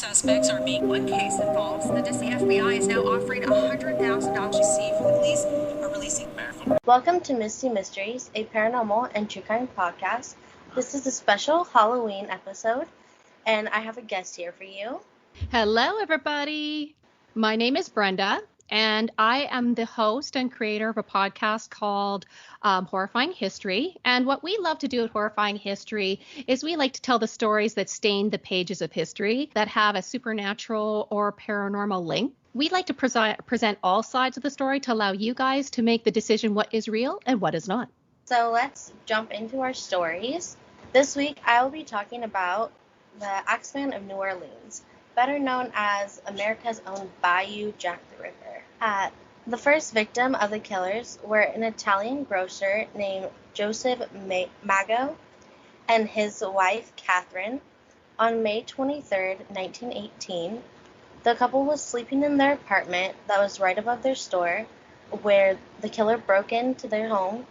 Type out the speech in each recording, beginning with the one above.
suspects are being. One case involves the FBI is now offering $100,000 to see if the police are releasing. Welcome to Misty Mysteries, a paranormal and true crime podcast. This is a special Halloween episode, and I have a guest here for you. Hello, everybody. My name is Brenda, and I am the host and creator of a podcast called Horrifying History. And what we love to do at Horrifying History is we like to tell the stories that stain the pages of history that have a supernatural or paranormal link. We like to present all sides of the story to allow you guys to make the decision what is real and what is not. So let's jump into our stories. This week, I will be talking about the Axeman of New Orleans, better known as America's own Bayou Jack the Ripper. The first victim of the killers were an Italian grocer named Joseph Mago and his wife, Catherine. On May 23, 1918, the couple was sleeping in their apartment that was right above their store, where the killer broke into their home.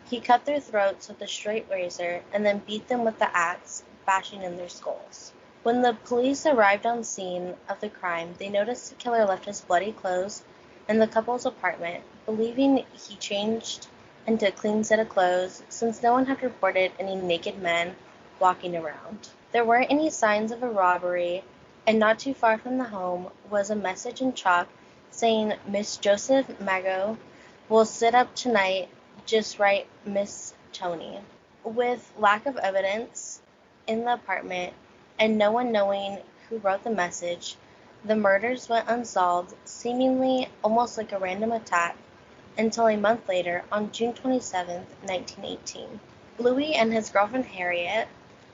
He cut their throats with a straight razor and then beat them with the axe, bashing in their skulls. When the police arrived on scene of the crime, they noticed the killer left his bloody clothes in the couple's apartment, believing he changed into a clean set of clothes since no one had reported any naked men walking around. There weren't any signs of a robbery, and not too far from the home was a message in chalk saying, "Miss Joseph Mago will sit up tonight, just write Miss Tony." With lack of evidence in the apartment and no one knowing who wrote the message, the murders went unsolved, seemingly almost like a random attack, until a month later, on June 27, 1918. Louis and his girlfriend Harriet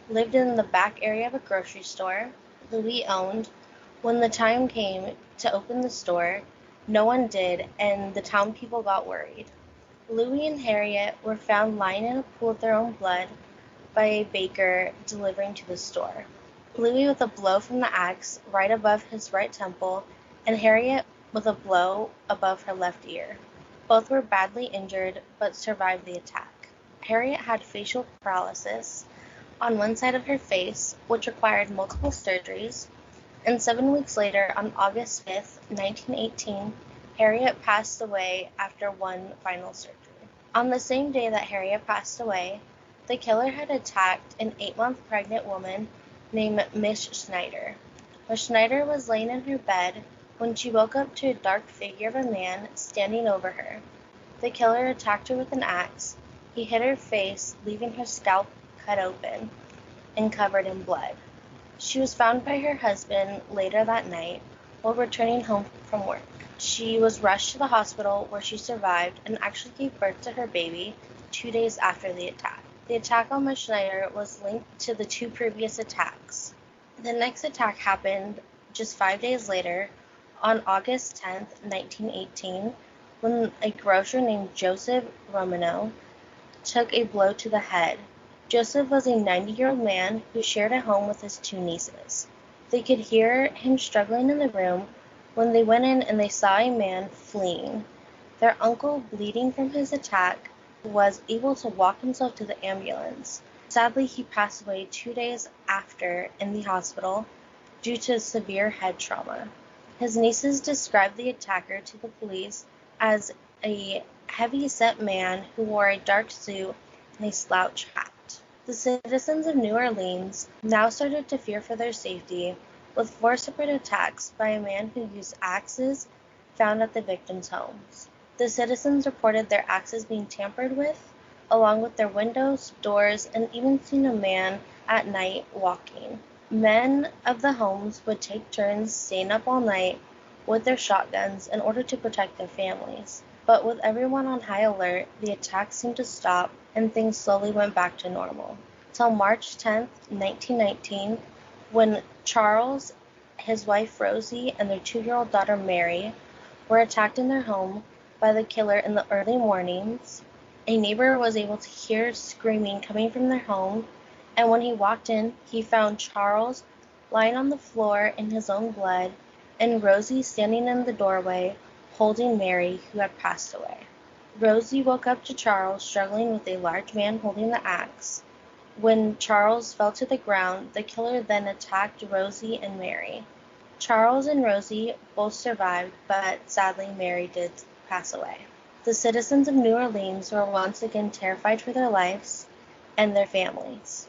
lived in the back area of a grocery store Louis owned. When the time came to open the store, no one did, and the town people got worried. Louis and Harriet were found lying in a pool of their own blood by a baker delivering to the store. Louis with a blow from the axe right above his right temple, and Harriet with a blow above her left ear. Both were badly injured, but survived the attack. Harriet had facial paralysis on one side of her face, which required multiple surgeries, and 7 weeks later, on August 5th, 1918, Harriet passed away after one final surgery. On the same day that Harriet passed away, the killer had attacked an 8-month pregnant woman named Miss Schneider. Miss Schneider was laying in her bed when she woke up to a dark figure of a man standing over her. The killer attacked her with an axe. He hit her face, leaving her scalp cut open and covered in blood. She was found by her husband later that night while returning home from work. She was rushed to the hospital where she survived and actually gave birth to her baby 2 days after the attack. The attack on Miss Schneider was linked to the 2 previous attacks. The next attack happened just 5 days later, on August 10, 1918, when a grocer named Joseph Romano took a blow to the head. Joseph was a 90-year-old man who shared a home with his 2 nieces. They could hear him struggling in the room when they went in and they saw a man fleeing. Their uncle, bleeding from his attack, was able to walk himself to the ambulance. Sadly, he passed away 2 days after in the hospital due to severe head trauma. His nieces described the attacker to the police as a heavy-set man who wore a dark suit and a slouch hat. The citizens of New Orleans now started to fear for their safety, with 4 separate attacks by a man who used axes found at the victims' homes. The citizens reported their axes being tampered with, along with their windows, doors, and even seen a man at night walking. Men of the homes would take turns staying up all night with their shotguns in order to protect their families. But with everyone on high alert, the attacks seemed to stop and things slowly went back to normal. Till March 10, 1919, when Charles, his wife Rosie, and their 2-year-old daughter Mary were attacked in their home by the killer in the early mornings. A neighbor was able to hear screaming coming from their home, and when he walked in, he found Charles lying on the floor in his own blood, and Rosie standing in the doorway holding Mary, who had passed away. Rosie woke up to Charles struggling with a large man holding the axe. When Charles fell to the ground, the killer then attacked Rosie and Mary. Charles and Rosie both survived, but sadly Mary did pass away. The citizens of New Orleans were once again terrified for their lives and their families.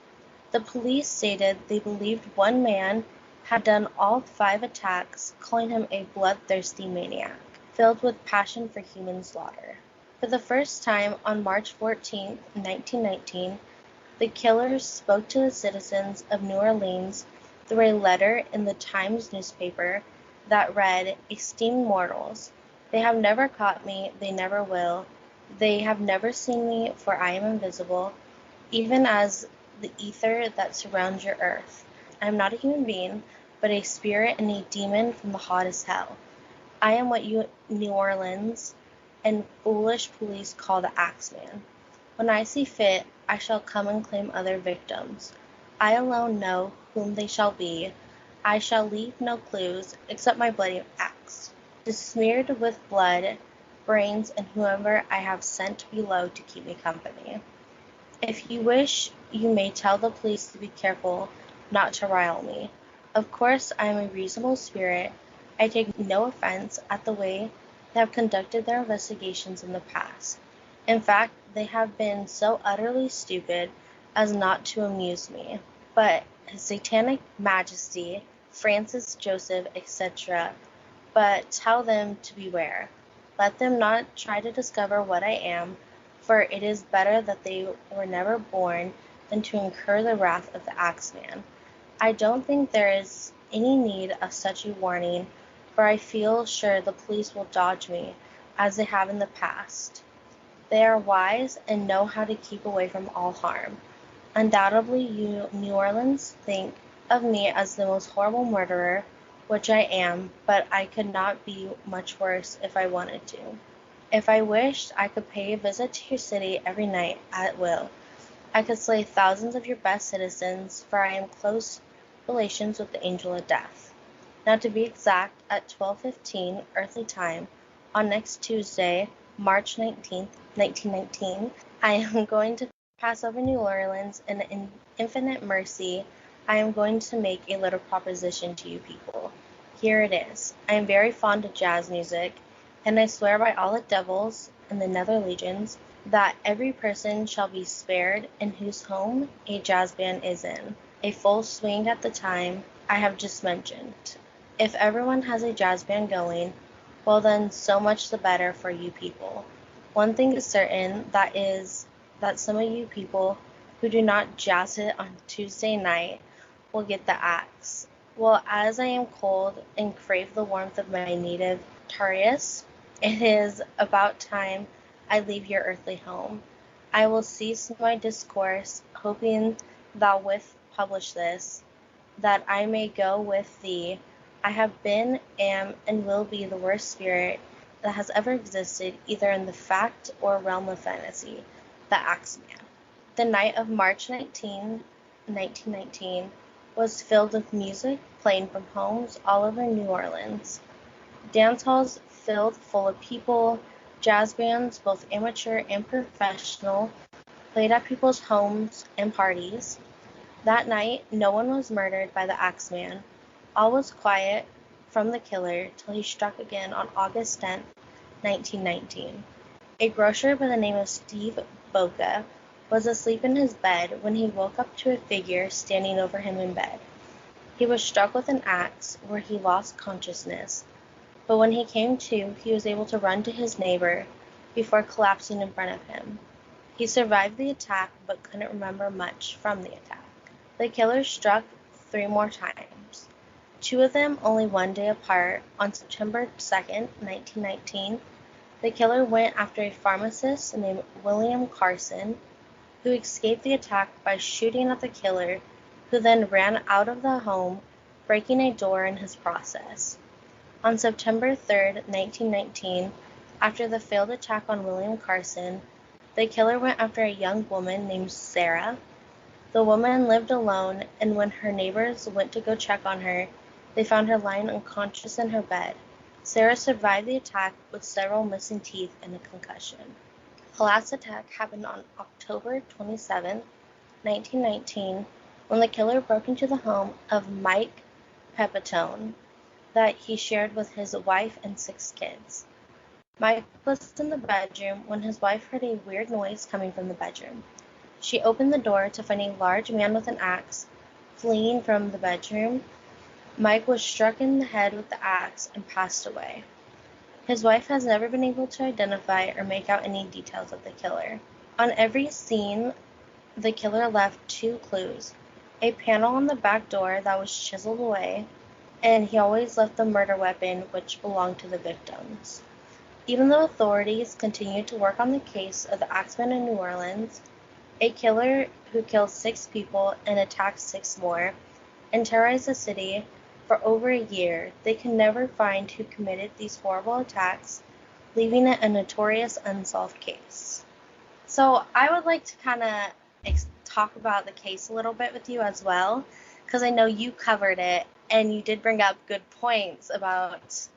The police stated they believed one man had done all 5 attacks, calling him a bloodthirsty maniac, filled with passion for human slaughter. For the first time on March 14, 1919, the killers spoke to the citizens of New Orleans through a letter in the Times newspaper that read, "Esteemed mortals, they have never caught me, they never will. They have never seen me, for I am invisible, even as the ether that surrounds your earth. I am not a human being, but a spirit and a demon from the hottest hell. I am what you New Orleans and foolish police call the Axeman. When I see fit, I shall come and claim other victims. I alone know whom they shall be. I shall leave no clues except my bloody axe, besmeared with blood, brains, and whoever I have sent below to keep me company. If you wish, you may tell the police to be careful not to rile me. Of course, I am a reasonable spirit. I take no offense at the way they have conducted their investigations in the past. In fact, they have been so utterly stupid as not to amuse me. But His Satanic Majesty, Francis Joseph, etc., but tell them to beware. Let them not try to discover what I am, for it is better that they were never born than to incur the wrath of the Axeman. I don't think there is any need of such a warning, for I feel sure the police will dodge me, as they have in the past. They are wise and know how to keep away from all harm. Undoubtedly, you New Orleans think of me as the most horrible murderer, which I am, but I could not be much worse if I wanted to. If I wished, I could pay a visit to your city every night at will. I could slay thousands of your best citizens, for I am close relations with the angel of death. Now, to be exact, at 12:15 earthly time, on next Tuesday, March 19th, 1919, I am going to pass over New Orleans, and in infinite mercy, I am going to make a little proposition to you people. Here it is. I am very fond of jazz music, and I swear by all the devils and the nether legions that every person shall be spared in whose home a jazz band is in a full swing at the time I have just mentioned. If everyone has a jazz band going, well then, so much the better for you people. One thing is certain, that is that some of you people who do not jazz it on Tuesday night will get the axe. Well, as I am cold and crave the warmth of my native Tarius, it is about time I leave your earthly home. I will cease my discourse, hoping thou wilt publish this, that I may go with thee. I have been, am, and will be the worst spirit that has ever existed, either in the fact or realm of fantasy, the Axeman. The night of March 19, 1919, was filled with music playing from homes all over New Orleans. Dance halls filled full of people, jazz bands, both amateur and professional, played at people's homes and parties. That night, no one was murdered by the Axeman. All was quiet from the killer till he struck again on August 10th, 1919. A grocer by the name of Steve Boca was asleep in his bed when he woke up to a figure standing over him in bed. He was struck with an axe, where he lost consciousness, but when he came to, he was able to run to his neighbor before collapsing in front of him. He survived the attack, but couldn't remember much from the attack. The killer struck 3 more times, 2 of them only 1 day apart. On September 2nd, 1919, the killer went after a pharmacist named William Carson, who escaped the attack by shooting at the killer, who then ran out of the home, breaking a door in his process. On September 3rd, 1919, after the failed attack on William Carson, the killer went after a young woman named Sarah. The woman lived alone, and when her neighbors went to go check on her, they found her lying unconscious in her bed. Sarah survived the attack with several missing teeth and a concussion. The last attack happened on October 27th, 1919, when the killer broke into the home of Mike Pepitone that he shared with his wife and 6 kids. Mike was in the bedroom when his wife heard a weird noise coming from the bedroom. She opened the door to find a large man with an axe fleeing from the bedroom. Mike was struck in the head with the axe and passed away. His wife has never been able to identify or make out any details of the killer. On every scene, the killer left 2 clues: a panel on the back door that was chiseled away, and he always left the murder weapon, which belonged to the victims. Even though authorities continued to work on the case of the Axeman of New Orleans, a killer who killed 6 people and attacked 6 more, and terrorized the city for over a year, they could never find who committed these horrible attacks, leaving it a notorious unsolved case. So I would like to kind of talk about the case a little bit with you as well, because I know you covered it, and you did bring up good points about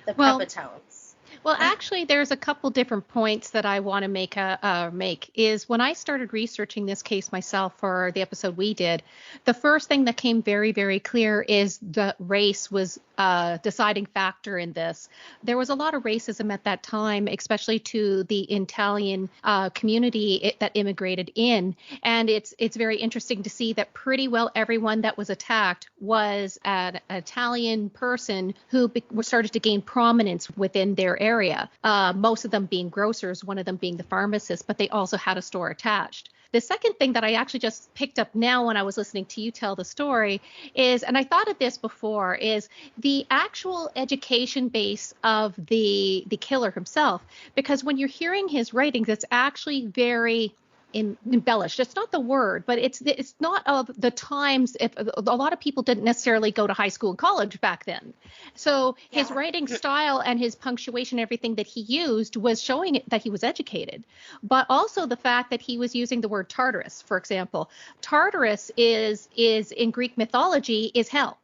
the Pepitones. Well, actually, there's a couple different points that I want to make. Is when I started researching this case myself for the episode we did, the first thing that came very, very clear is the race was a deciding factor in this. There was a lot of racism at that time, especially to the Italian community that immigrated in, and it's very interesting to see that pretty well everyone that was attacked was an Italian person who started to gain prominence within their area, most of them being grocers, one of them being the pharmacist, but they also had a store attached. The second thing that I actually just picked up now when I was listening to you tell the story is, and I thought of this before, is the actual education base of the killer himself. Because when you're hearing his writings, it's actually very embellished. It's not the word, but it's not of the times. If a lot of people didn't necessarily go to high school and college back then, so his writing style and his punctuation, everything that he used was showing it that he was educated. But also the fact that he was using the word Tartarus, for example. Tartarus is in Greek mythology is hell.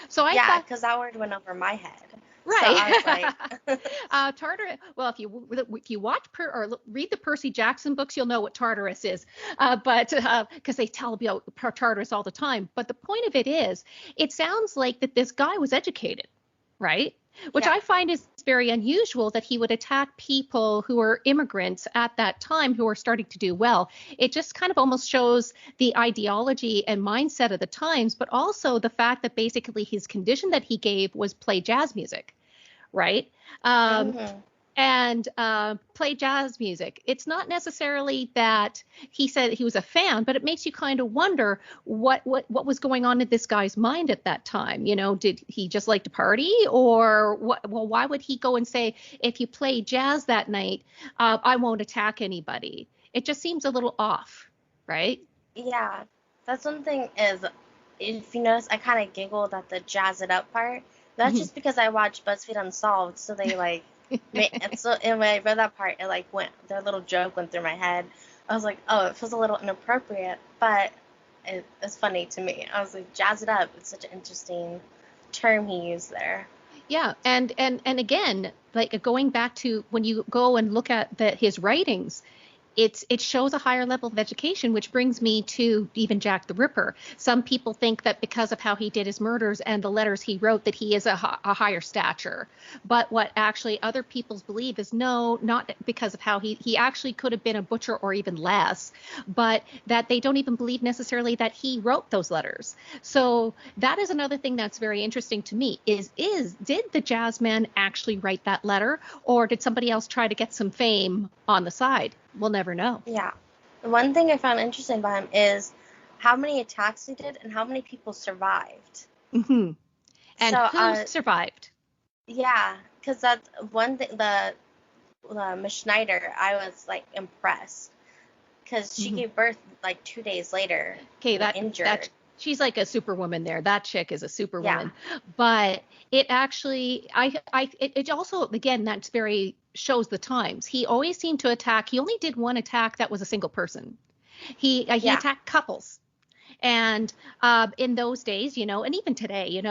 So I thought, because that word went over my head. Right. So I was like, Tartarus. Well, if you watch or read the Percy Jackson books, you'll know what Tartarus is. But because they tell about Tartarus all the time. But the point of it is, it sounds like that this guy was educated, right? Which I find is very unusual that he would attack people who were immigrants at that time who are starting to do well. It just kind of almost shows the ideology and mindset of the times, but also the fact that basically his condition that he gave was play jazz music, right? And play jazz music. It's not necessarily that he said he was a fan, but it makes you kind of wonder what was going on in this guy's mind at that time. You know, did he just like to party, or what? Well, why would he go and say, if you play jazz that night, I won't attack anybody? It just seems a little off, right? Yeah, that's one thing is, if you notice, I kind of giggled at the jazz it up part. That's just because I watched BuzzFeed Unsolved, so they like. And so, and when I read that part, it like their little joke went through my head. I was like, oh, it feels a little inappropriate, but it's funny to me. I was like, jazz it up. It's such an interesting term he used there. Yeah, and again, like going back to when you go and look at his writings, it shows a higher level of education, which brings me to even Jack the Ripper. Some people think that because of how he did his murders and the letters he wrote, that he is a higher stature. But what actually other people's believe is no, not because of how he actually could have been a butcher or even less, but that they don't even believe necessarily that he wrote those letters. So that is another thing that's very interesting to me is did the jazz man actually write that letter, or did somebody else try to get some fame on the side? We'll never know. Yeah. The one thing I found interesting about him is how many attacks he did and how many people survived. Mm-hmm. And so, who survived? Yeah, because that's one thing. The Miss Schneider, I was like impressed because she gave birth like 2 days later. Okay, injured. She's like a superwoman there. That chick is a superwoman. Yeah. But it actually, it also, again, that's very shows the times. He always seemed to attack. He only did one attack that was a single person. He attacked couples. And in those days, and even today,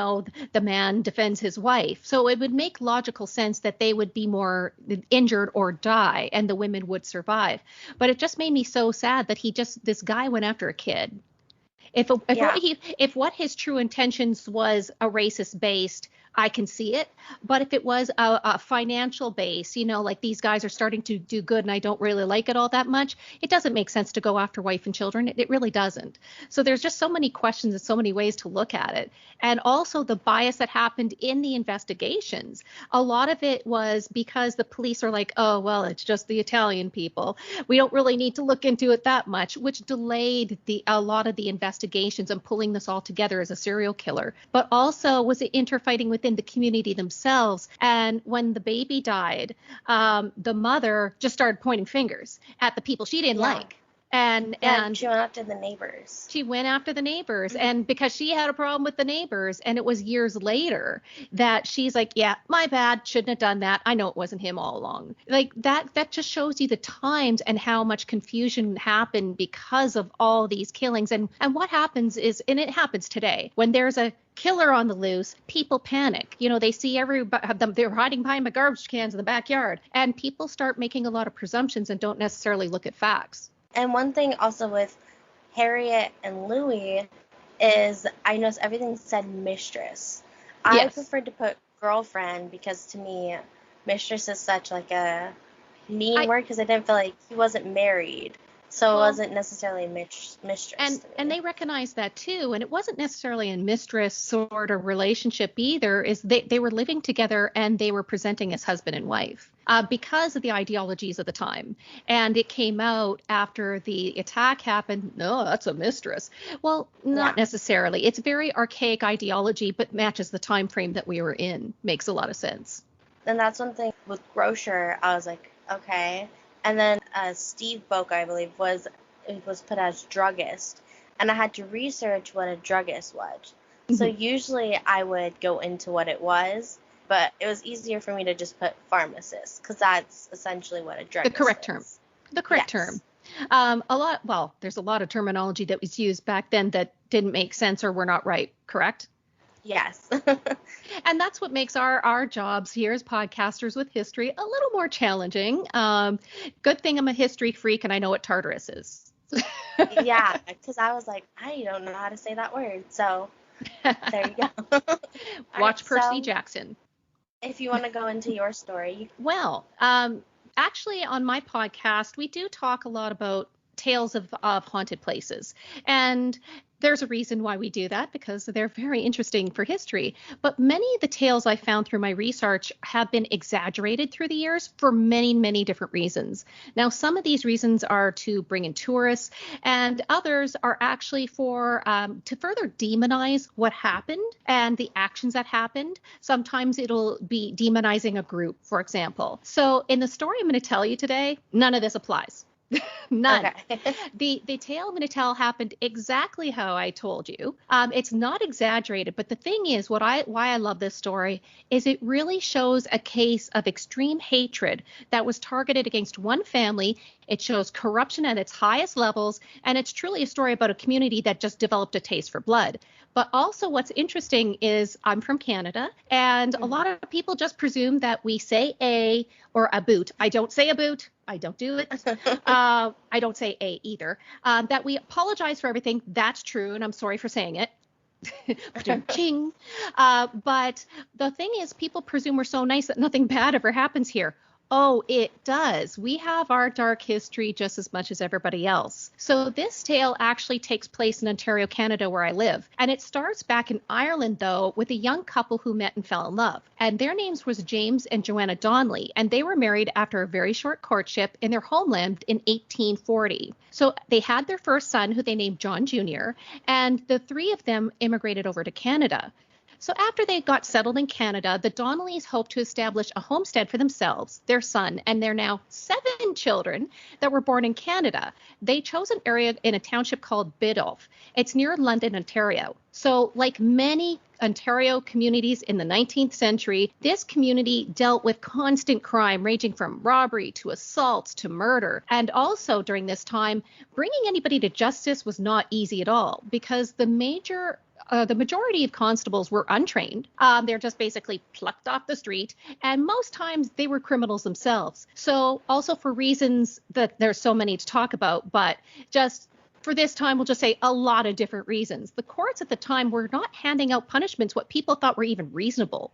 the man defends his wife. So it would make logical sense that they would be more injured or die and the women would survive. But it just made me so sad that this guy went after a kid. If what his true intentions was a racist based, I can see it. But if it was a financial base, like these guys are starting to do good and I don't really like it all that much, it doesn't make sense to go after wife and children. It really doesn't. So there's just so many questions and so many ways to look at it. And also the bias that happened in the investigations. A lot of it was because the police are like, oh, well, it's just the Italian people. We don't really need to look into it that much, which delayed a lot of the investigations and pulling this all together as a serial killer. But also was it interfighting within the community themselves. And when the baby died, the mother just started pointing fingers at the people she didn't like. And she went after the neighbors. She went after the neighbors. And because she had a problem with the neighbors, and it was years later that she's like, yeah, my bad, shouldn't have done that. I know it wasn't him all along. Like that just shows you the times and how much confusion happened because of all these killings. And what happens is, and it happens today, when there's a killer on the loose, people panic. They see they're hiding behind my garbage cans in the backyard, and people start making a lot of presumptions and don't necessarily look at facts. And one thing also with Harriet and Louis is I noticed everything said mistress. I preferred to put girlfriend because to me, mistress is such like a mean word because I didn't feel like he wasn't married. So it wasn't necessarily mistress. And they recognized that too. And it wasn't necessarily a mistress sort of relationship either. Is they were living together and they were presenting as husband and wife because of the ideologies of the time. And it came out after the attack happened. No, that's a mistress. Well, not necessarily. It's very archaic ideology, but matches the time frame that we were in. Makes a lot of sense. And that's one thing with grocer. I was like, okay. And then Steve Boca, I believe, was put as druggist. And I had to research what a druggist was. Mm-hmm. So usually I would go into what it was, but it was easier for me to just put pharmacist because that's essentially what a druggist is. The correct term. There's a lot of terminology that was used back then that didn't make sense or were not right, correct? Yes. And that's what makes our jobs here as podcasters with history a little more challenging. Good thing I'm a history freak and I know what Tartarus is. Yeah, because I was like, I don't know how to say that word. So there you go. Watch Percy Jackson. If you want to go into your story. Well, actually on my podcast, we do talk a lot about tales of haunted places. And there's a reason why we do that, because they're very interesting for history. But many of the tales I found through my research have been exaggerated through the years for many, many different reasons. Now, some of these reasons are to bring in tourists, and others are actually for to further demonize what happened and the actions that happened. Sometimes it'll be demonizing a group, for example. So in the story I'm going to tell you today, none of this applies. None. Okay. The tale I'm going to tell happened exactly how I told you. It's not exaggerated, but the thing is, why I love this story is it really shows a case of extreme hatred that was targeted against one family. It shows corruption at its highest levels, and it's truly a story about a community that just developed a taste for blood. But also what's interesting is I'm from Canada, and a lot of people just presume that we say a or a boot. I don't say a boot. I don't do it. I don't say a either. That we apologize for everything. That's true, and I'm sorry for saying it. Ching. But the thing is, people presume we're so nice that nothing bad ever happens here. Oh, it does. We have our dark history just as much as everybody else. So this tale actually takes place in Ontario, Canada, where I live. And it starts back in Ireland, though, with a young couple who met and fell in love. And their names was James and Joanna Donnelly. And they were married after a very short courtship in their homeland in 1840. So they had their first son, who they named John Jr., and the three of them immigrated over to Canada. So after they got settled in Canada, the Donnellys hoped to establish a homestead for themselves, their son, and their now 7 children that were born in Canada. They chose an area in a township called Biddulph. It's near London, Ontario. So like many Ontario communities in the 19th century, this community dealt with constant crime ranging from robbery to assaults to murder. And also during this time, bringing anybody to justice was not easy at all because the majority of constables were untrained. They're just basically plucked off the street, and most times they were criminals themselves. So also for reasons that there's so many to talk about, but just for this time, we'll just say a lot of different reasons. The courts at the time were not handing out punishments what people thought were even reasonable.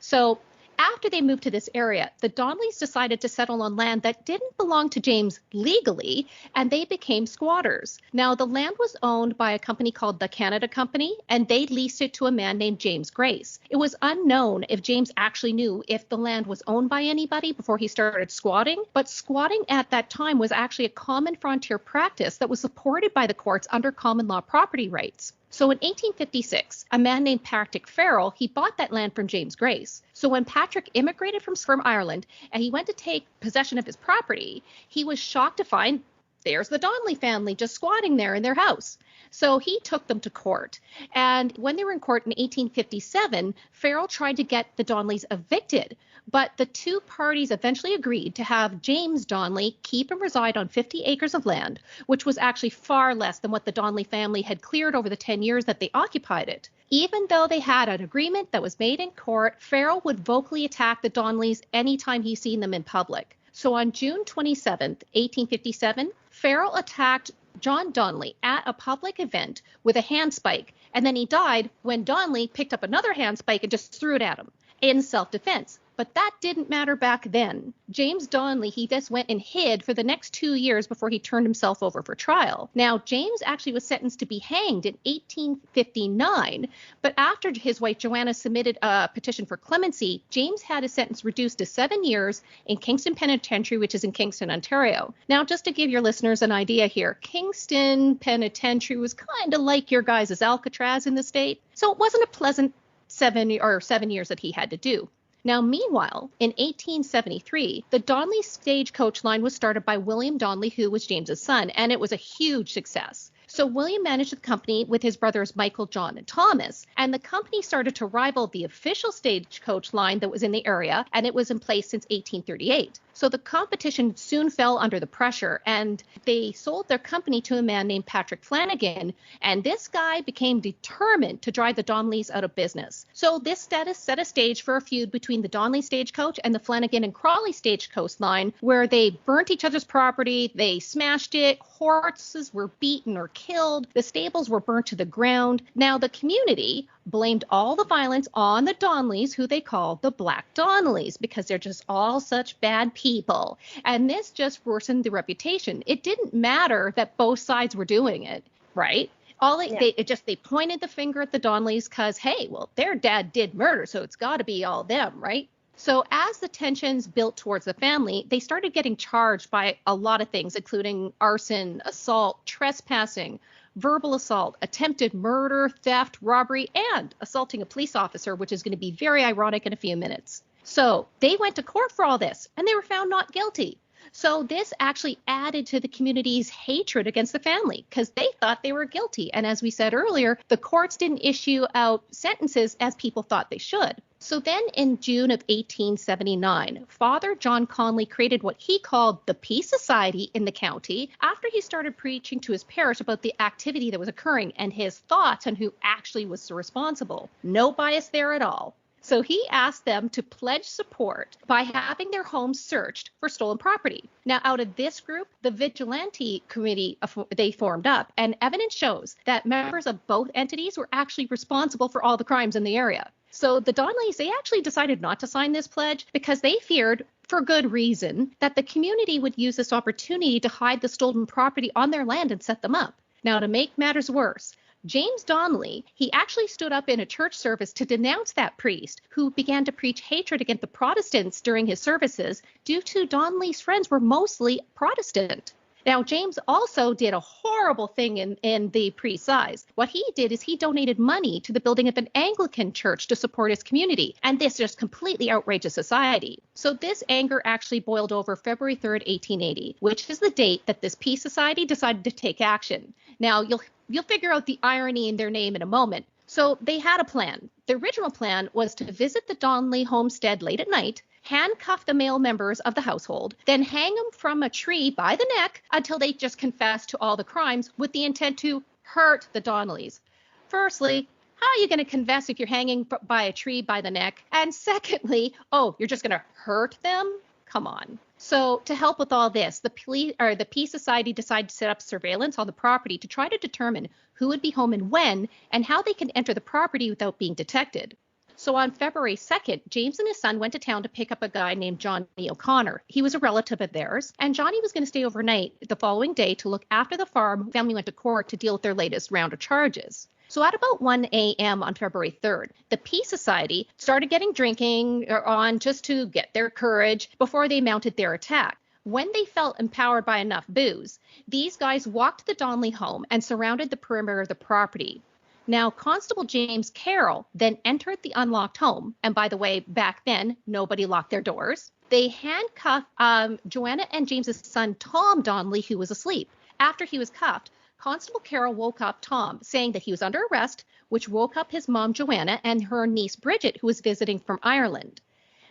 So after they moved to this area, the Donnellys decided to settle on land that didn't belong to James legally, and they became squatters. Now, the land was owned by a company called the Canada Company, and they leased it to a man named James Grace. It was unknown if James actually knew if the land was owned by anybody before he started squatting, but squatting at that time was actually a common frontier practice that was supported by the courts under common law property rights. So in 1856, a man named Patrick Farrell, he bought that land from James Grace. So when Patrick immigrated from Ireland and he went to take possession of his property, he was shocked to find there's the Donnelly family just squatting there in their house. So he took them to court. And when they were in court in 1857, Farrell tried to get the Donnellys evicted. But the two parties eventually agreed to have James Donnelly keep and reside on 50 acres of land, which was actually far less than what the Donnelly family had cleared over the 10 years that they occupied it. Even though they had an agreement that was made in court, Farrell would vocally attack the Donnellys anytime he seen them in public. So on June 27th, 1857, Farrell attacked John Donnelly at a public event with a handspike, and then he died when Donnelly picked up another handspike and just threw it at him in self-defense. But that didn't matter back then. James Donnelly, he just went and hid for the next 2 years before he turned himself over for trial. Now, James actually was sentenced to be hanged in 1859, but after his wife Joanna submitted a petition for clemency, James had his sentence reduced to 7 years in Kingston Penitentiary, which is in Kingston, Ontario. Now, just to give your listeners an idea here, Kingston Penitentiary was kind of like your guys' Alcatraz in the state, so it wasn't a pleasant 7 years that he had to do. Now, meanwhile, in 1873, the Donnelly stagecoach line was started by William Donnelly, who was James's son, and it was a huge success. So William managed the company with his brothers Michael, John, and Thomas, and the company started to rival the official stagecoach line that was in the area, and it was in place since 1838. So the competition soon fell under the pressure, and they sold their company to a man named Patrick Flanagan, and this guy became determined to drive the Donnellys out of business. So this status set a stage for a feud between the Donnelly stagecoach and the Flanagan and Crawley stagecoach line, where they burnt each other's property, they smashed it, horses were beaten or killed, the stables were burnt to the ground. Now the community blamed all the violence on the Donnellys, who they called the Black Donnellys, because they're just all such bad people. And this just worsened the reputation. It didn't matter that both sides were doing it, right? They pointed the finger at the Donnellys because, hey, well, their dad did murder, so it's got to be all them, right? So as the tensions built towards the family, they started getting charged by a lot of things, including arson, assault, trespassing, verbal assault, attempted murder, theft, robbery, and assaulting a police officer, which is going to be very ironic in a few minutes. So they went to court for all this, and they were found not guilty. So this actually added to the community's hatred against the family because they thought they were guilty. And as we said earlier, the courts didn't issue out sentences as people thought they should. So then in June of 1879, Father John Conley created what he called the Peace Society in the county after he started preaching to his parish about the activity that was occurring and his thoughts on who actually was responsible. No bias there at all. So he asked them to pledge support by having their homes searched for stolen property. Now, out of this group, the vigilante committee, they formed up, and evidence shows that members of both entities were actually responsible for all the crimes in the area. So the Donnellys, they actually decided not to sign this pledge because they feared, for good reason, that the community would use this opportunity to hide the stolen property on their land and set them up. Now, to make matters worse, James Donnelly, he actually stood up in a church service to denounce that priest who began to preach hatred against the Protestants during his services due to Donnelly's friends were mostly Protestant. Now, James also did a horrible thing in the priest's eyes. What he did is he donated money to the building of an Anglican church to support his community, and this just completely outrageous society. So this anger actually boiled over February 3rd, 1880, which is the date that this Peace Society decided to take action. Now, you'll figure out the irony in their name in a moment. So they had a plan. The original plan was to visit the Donnelly homestead late at night, handcuff the male members of the household, then hang them from a tree by the neck until they just confessed to all the crimes with the intent to hurt the Donnellys. Firstly, how are you going to confess if you're hanging by a tree by the neck? And secondly, you're just going to hurt them? Come on. So to help with all this, the Peace Society decided to set up surveillance on the property to try to determine who would be home and when, and how they can enter the property without being detected. So on February 2nd, James and his son went to town to pick up a guy named Johnny O'Connor. He was a relative of theirs, and Johnny was going to stay overnight the following day to look after the farm. The family went to court to deal with their latest round of charges. So at about 1 a.m. on February 3rd, the Peace Society started getting drinking on just to get their courage before they mounted their attack. When they felt empowered by enough booze, these guys walked to the Donnelly home and surrounded the perimeter of the property. Now, Constable James Carroll then entered the unlocked home. And by the way, back then, nobody locked their doors. They handcuffed Joanna and James's son, Tom Donnelly, who was asleep. After he was cuffed, Constable Carroll woke up Tom, saying that he was under arrest, which woke up his mom, Joanna, and her niece, Bridget, who was visiting from Ireland.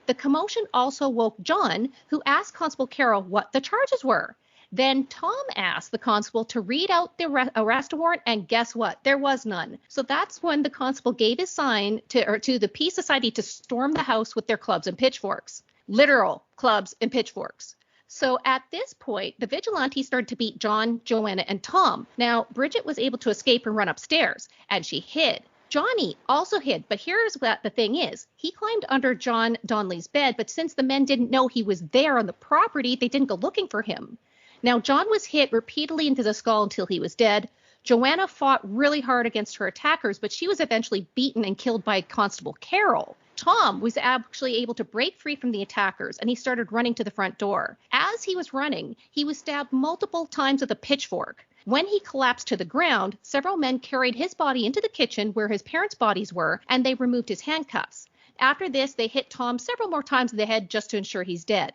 The commotion also woke John, who asked Constable Carroll what the charges were. Then Tom asked the constable to read out the arrest warrant, and guess what? There was none. So that's when the constable gave his sign to the Peace Society to storm the house with their clubs and pitchforks. Literal clubs and pitchforks. So at this point, the vigilantes started to beat John, Joanna, and Tom. Now, Bridget was able to escape and run upstairs, and she hid. Johnny also hid, but here's what the thing is. He climbed under John Donnelly's bed, but since the men didn't know he was there on the property, they didn't go looking for him. Now, John was hit repeatedly into the skull until he was dead. Joanna fought really hard against her attackers, but she was eventually beaten and killed by Constable Carroll. Tom was actually able to break free from the attackers, and he started running to the front door. As he was running, he was stabbed multiple times with a pitchfork. When he collapsed to the ground, several men carried his body into the kitchen where his parents' bodies were, and they removed his handcuffs. After this, they hit Tom several more times in the head just to ensure he's dead.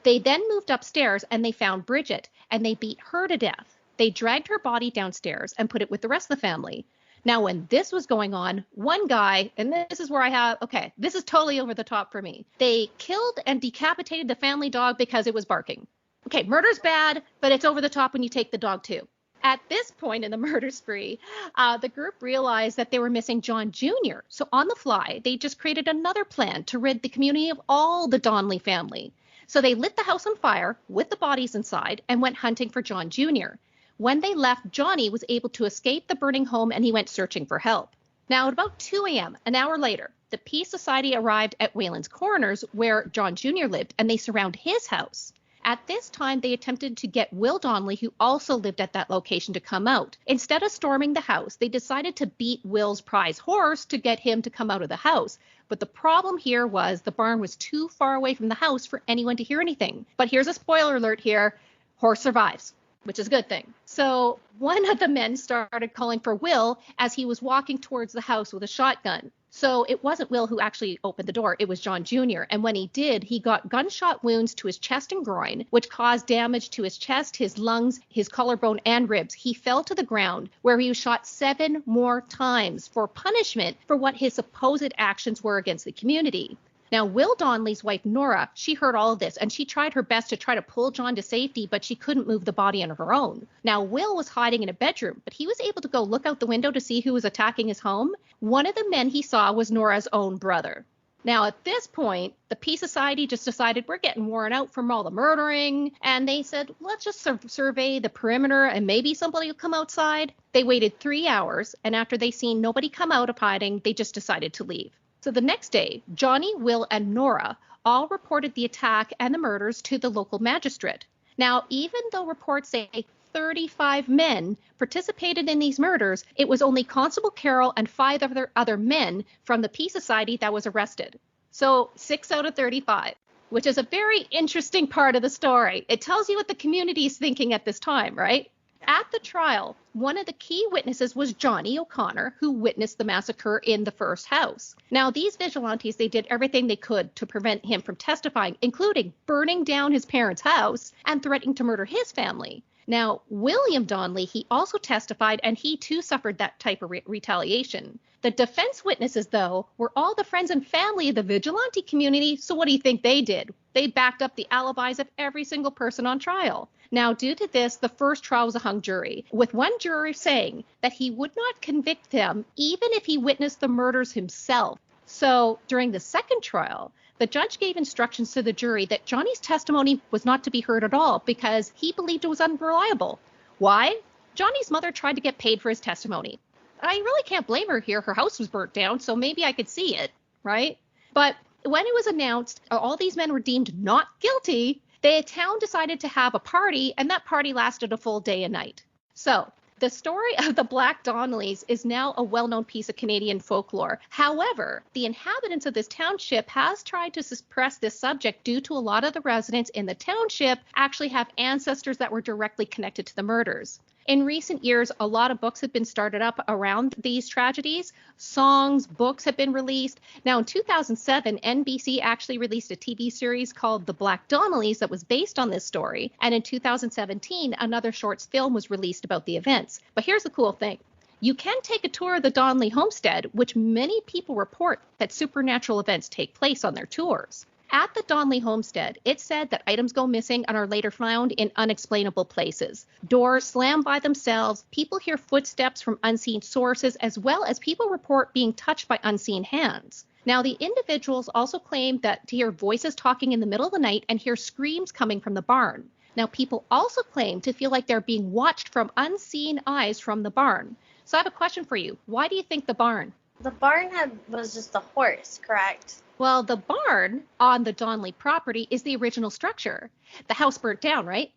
They then moved upstairs, and they found Bridget, and they beat her to death. They dragged her body downstairs and put it with the rest of the family. Now, when this was going on, one guy, and this is where this is totally over the top for me. They killed and decapitated the family dog because it was barking. Okay, murder's bad, but it's over the top when you take the dog too. At this point in the murder spree, the group realized that they were missing John Jr. So on the fly, they just created another plan to rid the community of all the Donnelly family. So they lit the house on fire with the bodies inside and went hunting for John Jr. When they left, Johnny was able to escape the burning home, and he went searching for help. Now, at about 2 a.m., an hour later, the Peace Society arrived at Wayland's Corners, where John Jr. lived, and they surround his house. At this time, they attempted to get Will Donnelly, who also lived at that location, to come out. Instead of storming the house, they decided to beat Will's prize horse to get him to come out of the house. But the problem here was the barn was too far away from the house for anyone to hear anything. But here's a spoiler alert here. Horse survives, which is a good thing. So one of the men started calling for Will as he was walking towards the house with a shotgun. So it wasn't Will who actually opened the door. It was John Jr. And when he did, he got gunshot wounds to his chest and groin, which caused damage to his chest, his lungs, his collarbone, and ribs. He fell to the ground, where he was shot 7 more times for punishment for what his supposed actions were against the community. Now, Will Donnelly's wife, Nora, she heard all of this, and she tried her best to try to pull John to safety, but she couldn't move the body on her own. Now, Will was hiding in a bedroom, but he was able to go look out the window to see who was attacking his home. One of the men he saw was Nora's own brother. Now, at this point, the Peace Society just decided we're getting worn out from all the murdering, and they said, let's just survey the perimeter and maybe somebody will come outside. They waited 3 hours, and after they seen nobody come out of hiding, they just decided to leave. So the next day, Johnny, Will, and Nora all reported the attack and the murders to the local magistrate. Now, even though reports say 35 men participated in these murders, it was only Constable Carroll and 5 other men from the Peace Society that was arrested. So 6 out of 35, which is a very interesting part of the story. It tells you what the community is thinking at this time, right? At the trial, one of the key witnesses was Johnny O'Connor, who witnessed the massacre in the first house. Now, these vigilantes, they did everything they could to prevent him from testifying, including burning down his parents' house and threatening to murder his family. Now, William Donnelly, he also testified, and he too suffered that type of retaliation. The defense witnesses, though, were all the friends and family of the vigilante community, so what do you think they did? They backed up the alibis of every single person on trial. Now, due to this, the first trial was a hung jury, with one juror saying that he would not convict them even if he witnessed the murders himself. So, during the second trial, the judge gave instructions to the jury that Johnny's testimony was not to be heard at all because he believed it was unreliable. Why? Johnny's mother tried to get paid for his testimony. I really can't blame her here. Her house was burnt down, so maybe I could see it, right? But when it was announced all these men were deemed not guilty, the town decided to have a party, and that party lasted a full day and night. So the story of the Black Donnellys is now a well-known piece of Canadian folklore. However, the inhabitants of this township has tried to suppress this subject due to a lot of the residents in the township actually have ancestors that were directly connected to the murders. In recent years, a lot of books have been started up around these tragedies. Songs, books have been released. Now, in 2007, NBC actually released a TV series called The Black Donnellys that was based on this story. And in 2017, another short film was released about the events. But here's the cool thing. You can take a tour of the Donnelly homestead, which many people report that supernatural events take place on their tours. At the Donnelly homestead, it's said that items go missing and are later found in unexplainable places. Doors slam by themselves, people hear footsteps from unseen sources, as well as people report being touched by unseen hands. Now, the individuals also claim that to hear voices talking in the middle of the night and hear screams coming from the barn. Now, people also claim to feel like they're being watched from unseen eyes from the barn. So I have a question for you. Why do you think the barn? The barn was just a horse, correct? Well, the barn on the Donnelly property is the original structure. The house burnt down, right?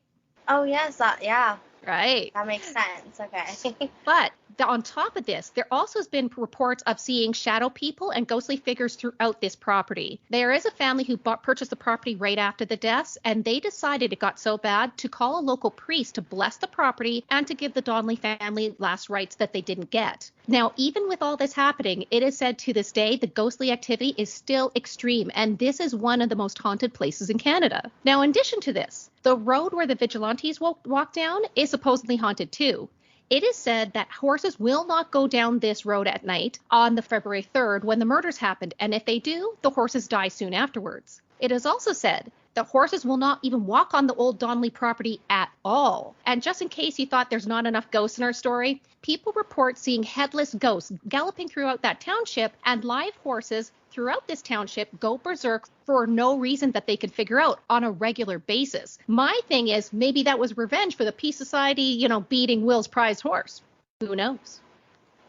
Oh, yes. Yeah. Right. That makes sense. Okay. But on top of this, there also has been reports of seeing shadow people and ghostly figures throughout this property. There is a family who purchased the property right after the deaths, and they decided it got so bad to call a local priest to bless the property and to give the Donnelly family last rites that they didn't get. Now, even with all this happening, it is said to this day the ghostly activity is still extreme, and this is one of the most haunted places in Canada. Now, in addition to this, the road where the vigilantes walk down is supposedly haunted too. It is said that horses will not go down this road at night on the February 3rd when the murders happened, and if they do, the horses die soon afterwards. It is also said that horses will not even walk on the old Donnelly property at all. And just in case you thought there's not enough ghosts in our story, people report seeing headless ghosts galloping throughout that township, and live horses throughout this township go berserk for no reason that they can figure out on a regular basis. My thing is, maybe that was revenge for the Peace Society, beating Will's prized horse. Who knows?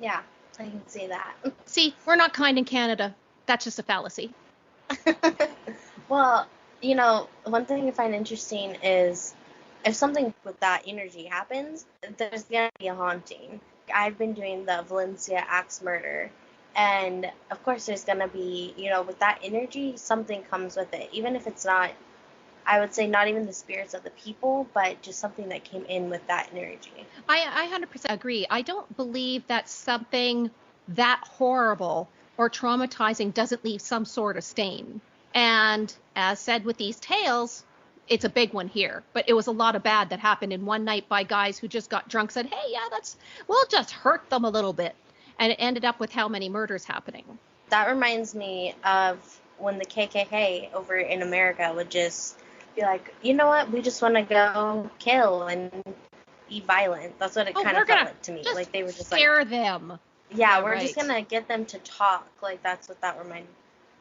Yeah, I can see that. See, we're not kind in Canada. That's just a fallacy. Well, one thing I find interesting is if something with that energy happens, there's going to be a haunting. I've been doing the Valencia axe murder, and of course there's going to be, with that energy, something comes with it. Even if it's not, I would say not even the spirits of the people, but just something that came in with that energy. I 100% agree. I don't believe that something that horrible or traumatizing doesn't leave some sort of stain. And as said with these tales, it's a big one here. But it was a lot of bad that happened in one night by guys who just got drunk, said, hey, yeah, we'll just hurt them a little bit. And it ended up with how many murders happening. That reminds me of when the KKK over in America would just be like, you know what, we just want to go kill and be violent. That's what it kind of felt like to me. Like they were just scare them. Yeah, we're just going to get them to talk. Like that's what that reminded me.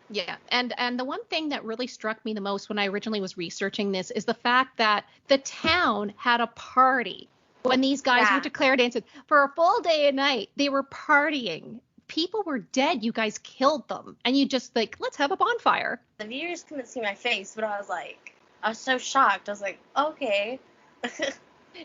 Yeah, and the one thing that really struck me the most when I originally was researching this is the fact that the town had a party when these guys were declared innocent. For a full day and night, they were partying. People were dead. You guys killed them. And you just let's have a bonfire. The viewers couldn't see my face, but I was so shocked. I was like, okay.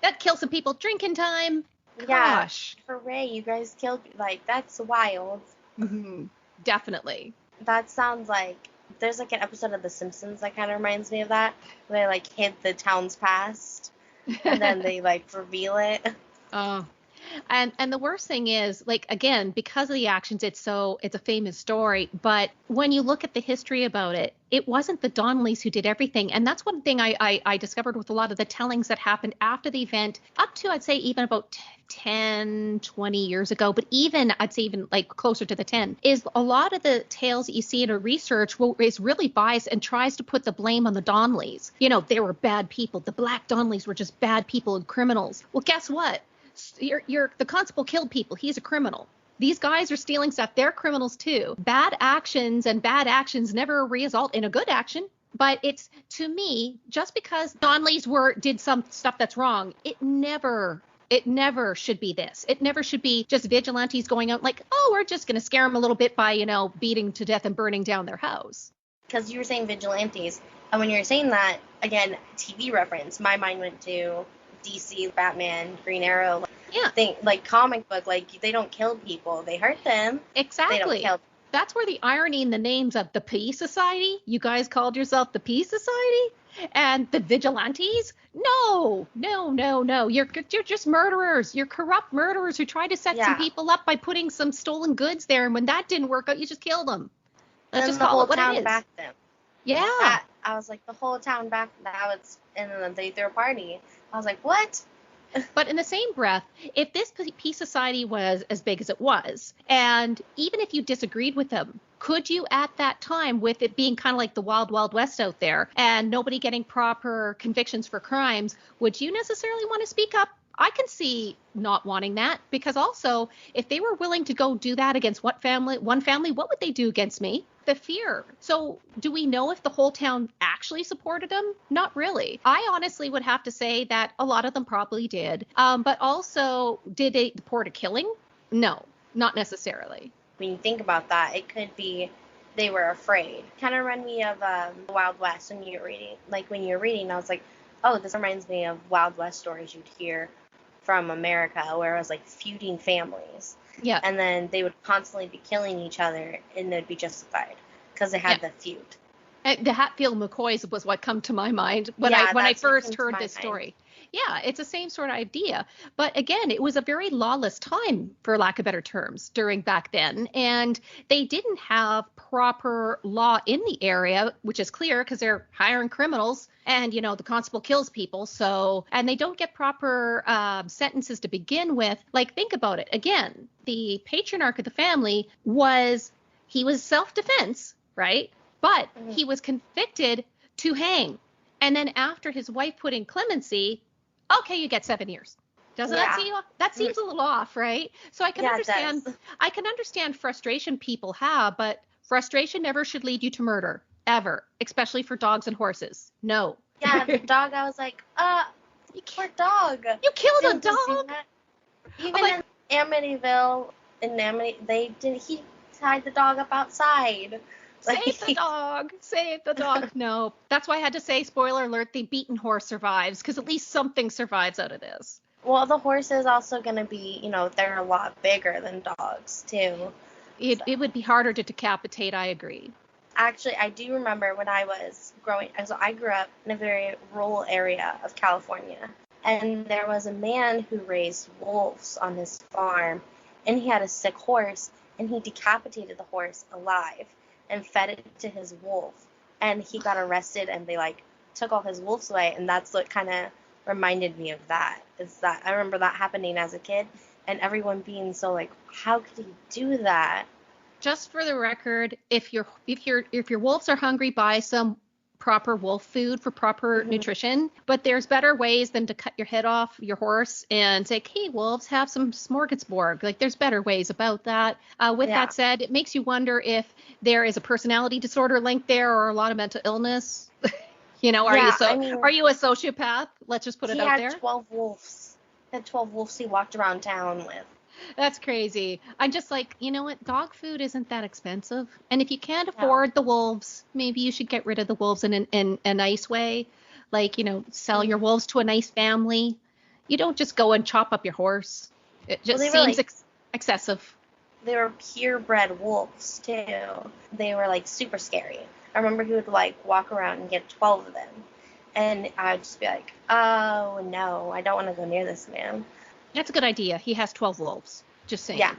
That killed some people. Drinking time. Yeah. Gosh. Hooray, you guys killed, that's wild. Mm-hmm. Definitely. That sounds like there's an episode of The Simpsons that kind of reminds me of that. Where they hid the town's past and then they reveal it. And the worst thing is, like, again, because of the actions, it's a famous story. But when you look at the history about it, it wasn't the Donnellys who did everything. And that's one thing I discovered with a lot of the tellings that happened after the event, up to, I'd say, even about 10, 20 years ago, but even, I'd say even like closer to the 10, is a lot of the tales that you see in a research is really biased and tries to put the blame on the Donnellys. You know, they were bad people. The Black Donnellys were just bad people and criminals. Well, guess what? The constable killed people. He's a criminal. These guys are stealing stuff. They're criminals too. Bad actions never result in a good action. But it's, to me, just because Donnellys did some stuff that's wrong, it never should be this. It never should be just vigilantes going out like, oh, we're just going to scare them a little bit by, beating to death and burning down their house. Because you were saying vigilantes, and when you're saying that, again, TV reference, my mind went to DC, Batman, Green Arrow. Yeah. Like comic book, like they don't kill people, they hurt them. Exactly. They don't kill. That's where the irony in the names of the Peace Society, you guys called yourself the Peace Society, and the vigilantes. No. You're just murderers. You're corrupt murderers who tried to set some people up by putting some stolen goods there, and when that didn't work out, you just killed them. Let's just call it what it is. Backed them. Yeah. I was like, the whole town backed. Now it's, and then they threw a party. I was like, what? But in the same breath, if this Peace Society was as big as it was, and even if you disagreed with them, could you at that time, with it being kind of like the Wild Wild West out there and nobody getting proper convictions for crimes, would you necessarily want to speak up? I can see not wanting that, because also if they were willing to go do that against one family, what would they do against me? The fear. So do we know if the whole town actually supported them? Not really. I honestly would have to say that a lot of them probably did. But also, did they report a killing? No, not necessarily. When you think about that, it could be they were afraid. Kind of remind me of the Wild West when you're reading. Like when you're reading, I was like, oh, this reminds me of Wild West stories you'd hear from America, where it was like feuding families. Yeah. And then they would constantly be killing each other, and they'd be justified because they had the feud. The Hatfield McCoys was what come to my mind when I first heard this story. Yeah, it's the same sort of idea. But again, it was a very lawless time, for lack of better terms, back then. And they didn't have proper law in the area, which is clear because they're hiring criminals and, the constable kills people. So, and they don't get proper sentences to begin with. Like, think about it. Again, the patriarch of the family was self-defense, right? But he was convicted to hang. And then after his wife put in clemency, okay, you get 7 years. Doesn't that seems a little off, right? So I can understand frustration people have, but frustration never should lead you to murder, ever, especially for dogs and horses. No. Yeah, the dog, I was like, you poor dog. You killed a dog. Even in Amityville, he tied the dog up outside. Save the dog. Save the dog. No, that's why I had to say, spoiler alert, the beaten horse survives, because at least something survives out of this. Well, the horse is also going to be, they're a lot bigger than dogs, too. It would be harder to decapitate, I agree. Actually, I do remember when I was growing, so I grew up in a very rural area of California, and there was a man who raised wolves on his farm, and he had a sick horse, and he decapitated the horse alive and fed it to his wolf, and he got arrested, and they took all his wolves away, and that's what kind of reminded me of that. Is that I remember that happening as a kid, and everyone being so how could he do that? Just for the record, if your wolves are hungry, buy some proper wolf food for proper nutrition. But there's better ways than to cut your head off your horse and say, hey, wolves, have some smorgasbord. There's better ways about that. That said, it makes you wonder if there is a personality disorder linked there or a lot of mental illness. Are you a sociopath? Let's just put it out there. He had 12 wolves. He had 12 wolves he walked around town with. That's crazy. I'm just like, you know what? Dog food isn't that expensive. And if you can't afford the wolves, maybe you should get rid of the wolves in a nice way. Sell your wolves to a nice family. You don't just go and chop up your horse. It just seems excessive. They were purebred wolves, too. They were, super scary. I remember he would, walk around and get 12 of them. And I'd just be like, oh, no, I don't want to go near this man. That's a good idea. He has 12 wolves. Just saying. Yeah.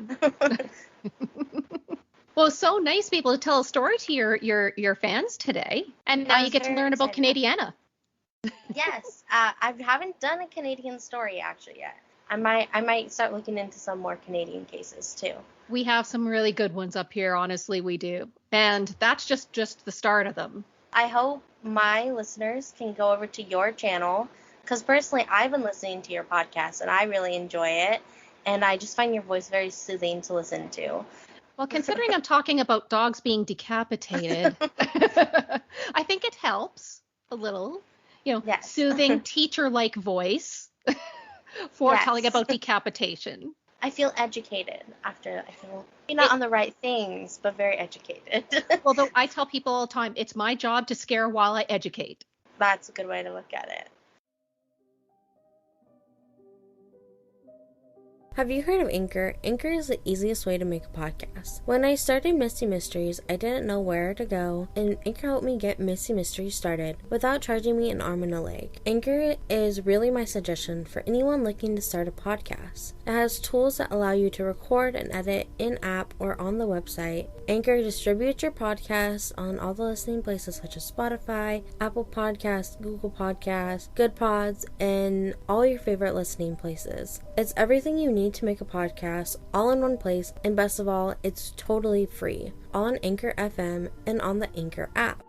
Well, it's so nice to be able to tell a story to your fans today. And now you get to learn about Canadiana. Yes. I haven't done a Canadian story actually yet. I might start looking into some more Canadian cases too. We have some really good ones up here, honestly, we do. And that's just the start of them. I hope my listeners can go over to your channel, because personally I've been listening to your podcast and I really enjoy it, and I just find your voice very soothing to listen to. Well, considering I'm talking about dogs being decapitated, I think it helps a little, Yes. Soothing teacher-like voice for telling about decapitation. I feel educated after. I feel not on the right things, but very educated. Although I tell people all the time, it's my job to scare while I educate. That's a good way to look at it. Have you heard of Anchor? Anchor is the easiest way to make a podcast. When I started Misty Mysteries, I didn't know where to go, and Anchor helped me get Misty Mysteries started without charging me an arm and a leg. Anchor is really my suggestion for anyone looking to start a podcast. It has tools that allow you to record and edit in-app or on the website. Anchor distributes your podcast on all the listening places such as Spotify, Apple Podcasts, Google Podcasts, Good Pods, and all your favorite listening places. It's everything you need to make a podcast all in one place, and best of all, it's totally free, all on Anchor FM and on the Anchor app.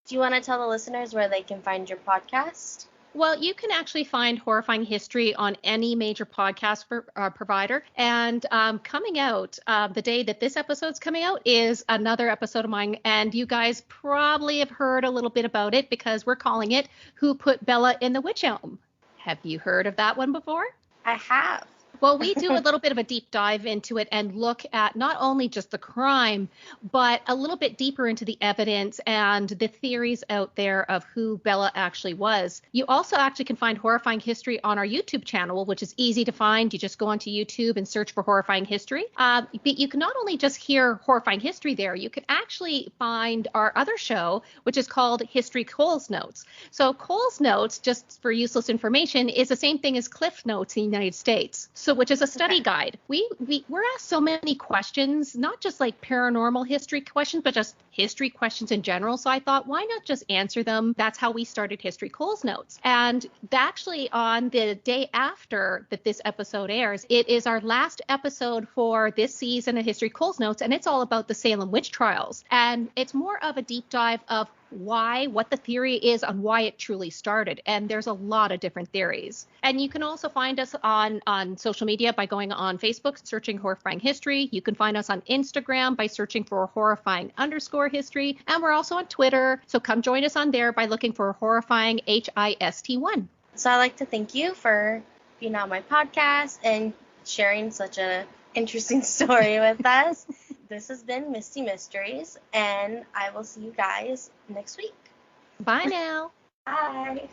Do you want to tell the listeners where they can find your podcast? Well, you can actually find Horrifying History on any major podcast provider. And coming out, the day that this episode's coming out is another episode of mine. And you guys probably have heard a little bit about it because we're calling it Who Put Bella in the Witch Elm. Have you heard of that one before? I have. Well, we do a little bit of a deep dive into it and look at not only just the crime, but a little bit deeper into the evidence and the theories out there of who Bella actually was. You also actually can find Horrifying History on our YouTube channel, which is easy to find. You just go onto YouTube and search for Horrifying History. But you can not only just hear Horrifying History there, you can actually find our other show, which is called History Cole's Notes. So Cole's Notes, just for useless information, is the same thing as Cliff Notes in the United States. So which is a study guide. We're asked so many questions, not just like paranormal history questions, but just history questions in general. So I thought, why not just answer them? That's how we started History Cole's Notes. And actually on the day after that this episode airs, it is our last episode for this season of History Cole's Notes, and it's all about the Salem witch trials. And it's more of a deep dive of what the theory is on why it truly started. And there's a lot of different theories. And you can also find us on social media by going on Facebook, searching Horrifying History. You can find us on Instagram by searching for Horrifying_History. And we're also on Twitter. So come join us on there by looking for Horrifying HIST1. So I'd like to thank you for being on my podcast and sharing such a interesting story with us. This has been Misty Mysteries, and I will see you guys next week. Bye now. Bye.